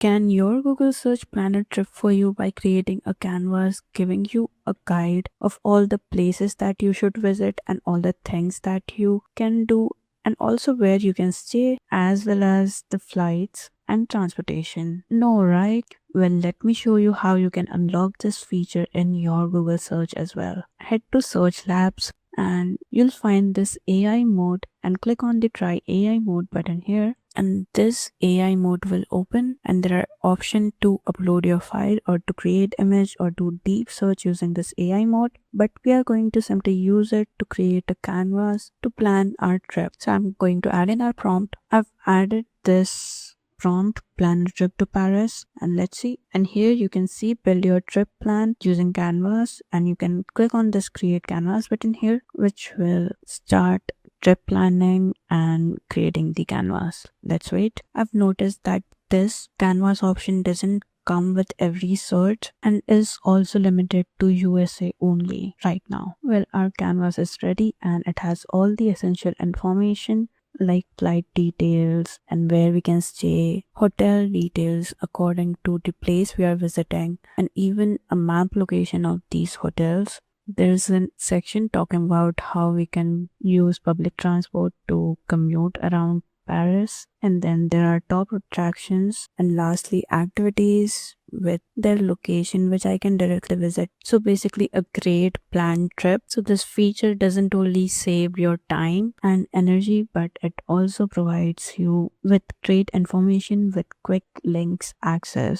Can your Google search plan a trip for you by creating a canvas giving you a guide of all the places that you should visit and all the things that you can do and also where you can stay as well as the flights and transportation? No, right? Well, let me show you how you can unlock this feature in your Google search as well. Head to Search Labs and you'll find this AI mode and click on the Try AI mode button here, and this AI mode will open and there are options to upload your file or to create image or do deep search using this AI mode, but we are going to simply use it to create a canvas to plan our trip. So I'm going to add in our prompt. I've added this prompt, plan a trip to Paris, and let's see. And here you can see build your trip plan using canvas, and you can click on this create canvas button here, which will start trip planning and creating the canvas. Let's wait. I've noticed that this canvas option doesn't come with every search and is also limited to USA only right now. Well, our canvas is ready and it has all the essential information like flight details and where we can stay, hotel details according to the place we are visiting, and even a map location of these hotels. There's a section talking about how we can use public transport to commute around Paris, and then there are top attractions, and lastly, activities with their location which I can directly visit. So basically a great planned trip. So this feature doesn't only save your time and energy, but it also provides you with great information with quick links access.